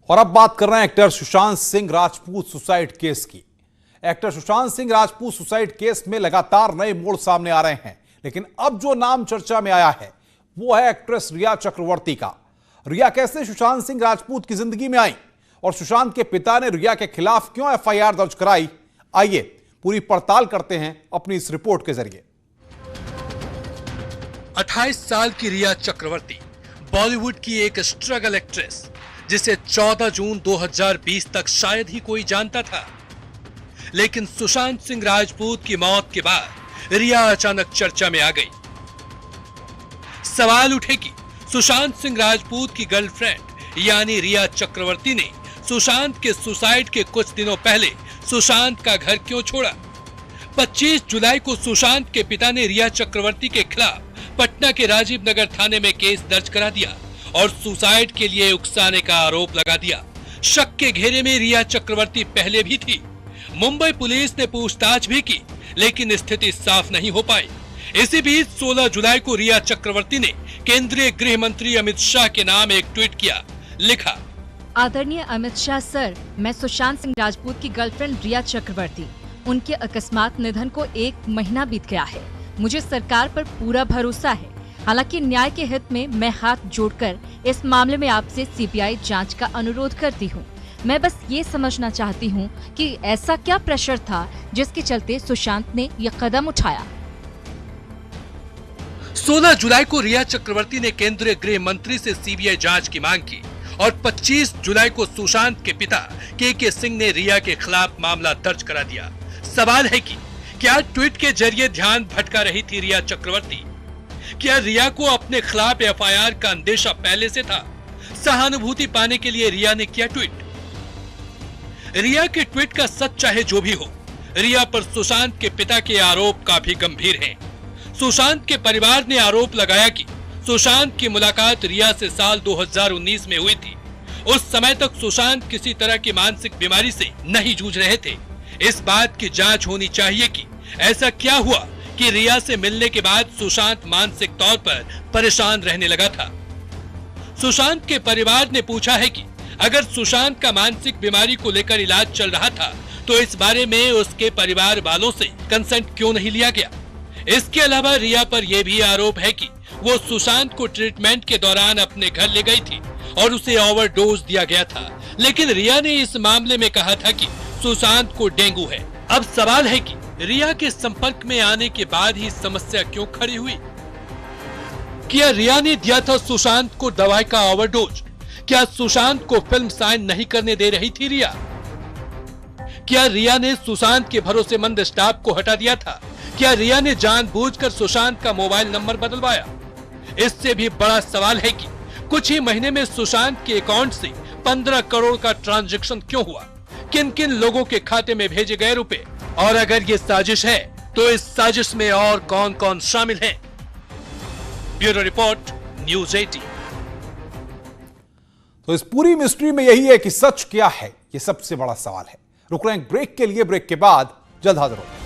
और अब बात कर रहे हैं actor Sushant Singh Rajput suicide case की। Actor Sushant Singh Rajput suicide case में लगातार नए मोड़ सामने आ रहे हैं, लेकिन अब जो नाम चर्चा में आया है वो है एक्ट्रेस रिया चक्रवर्ती का। रिया कैसे सुशांत सिंह राजपूत की जिंदगी में आई और सुशांत के पिता ने रिया के खिलाफ क्यों एफआईआर दर्ज कराई, आइए पूरी पड़ताल करते हैं अपनी इस रिपोर्ट के जरिए। 28 साल की रिया चक्रवर्ती बॉलीवुड की एक स्ट्रगल एक्ट्रेस, जिसे 14 जून 2020 तक शायद ही कोई जानता था। लेकिन सुशांत सिंह राजपूत की मौत के बाद रिया अचानक चर्चा में आ गई। सवाल उठे कि सुशांत सिंह राजपूत की गर्लफ्रेंड यानी रिया चक्रवर्ती ने सुशांत के सुसाइड के कुछ दिनों पहले सुशांत का घर क्यों छोड़ा। 25 जुलाई को सुशांत के पिता ने रिया चक्रवर्ती के खिलाफ पटना के राजीव नगर थाने में केस दर्ज करा दिया और सुसाइड के लिए उकसाने का आरोप लगा दिया। शक के घेरे में रिया चक्रवर्ती पहले भी थी। मुंबई पुलिस ने पूछताछ भी की, लेकिन स्थिति साफ नहीं हो पाई। इसी बीच 16 जुलाई को रिया चक्रवर्ती ने केंद्रीय गृह मंत्री अमित शाह के नाम एक ट्वीट किया। लिखा, आदरणीय अमित शाह सर, मैं सुशांत सिंह राजपूत की गर्लफ्रेंड रिया चक्रवर्ती, उनके अकस्मात निधन को 1 महीना बीत गया है। मुझे सरकार पर पूरा भरोसा है। हालांकि न्याय के हित में मैं हाथ जोड़कर इस मामले में आपसे सीबीआई जांच का अनुरोध करती हूं। मैं बस ये समझना चाहती हूं कि ऐसा क्या प्रेशर था जिसके चलते सुशांत ने ये कदम उठाया। 16 जुलाई को रिया चक्रवर्ती ने केंद्रीय गृह मंत्री से सीबीआई जांच की मांग की और 25 जुलाई को सुशांत के पिता के सिंह ने रिया के खिलाफ मामला दर्ज करा दिया। सवाल है कि क्या ट्वीट के जरिए ध्यान भटका रही थी रिया चक्रवर्ती? क्या रिया को अपने खिलाफ एफआईआर का अंदेशा पहले से था? सहानुभूति पाने के लिए रिया ने किया ट्वीट। रिया के ट्वीट का सच चाहे जो भी हो, रिया पर सुशांत के पिता के आरोप काफी गंभीर हैं। सुशांत के परिवार ने आरोप लगाया कि सुशांत की मुलाकात रिया से साल 2019 में हुई थी। उस समय तक सुशांत किसी तरह की मानसिक बीमारी से नहीं जूझ रहे थे। इस बात की जांच होनी चाहिए कि ऐसा क्या हुआ कि रिया से मिलने के बाद सुशांत मानसिक तौर पर परेशान रहने लगा था। सुशांत के परिवार ने पूछा है कि अगर सुशांत का मानसिक बीमारी को लेकर इलाज चल रहा था तो इस बारे में उसके परिवार वालों से कंसेंट क्यों नहीं लिया गया। इसके अलावा रिया पर यह भी आरोप है कि वो सुशांत को ट्रीटमेंट के दौरान अपने घर ले गई थी और उसे ओवरडोज दिया गया था। लेकिन रिया ने इस मामले में कहा था कि सुशांत को डेंगू है। अब सवाल है कि रिया के संपर्क में आने के बाद ही समस्या क्यों खड़ी हुई? क्या रिया ने दिया था सुशांत को दवाई का ओवरडोज? क्या सुशांत को फिल्म साइन नहीं करने दे रही थी रिया? क्या रिया ने सुशांत के भरोसेमंद स्टाफ को हटा दिया था? क्या रिया ने जानबूझकर सुशांत का मोबाइल नंबर बदलवाया? इससे भी बड़ा सवाल है कि कुछ ही महीने में सुशांत के अकाउंट से 15 करोड़ का ट्रांजैक्शन क्यों हुआ? किन किन लोगों के खाते में भेजे गए रुपए? और अगर ये साजिश है तो इस साजिश में और कौन कौन शामिल हैं? Bureau report, news 18। तो इस पूरी मिस्ट्री में यही है कि सच क्या है, ये सबसे बड़ा सवाल है। रुक रहे हैं ब्रेक के लिए, ब्रेक के बाद जल्द हाजिर होंगे।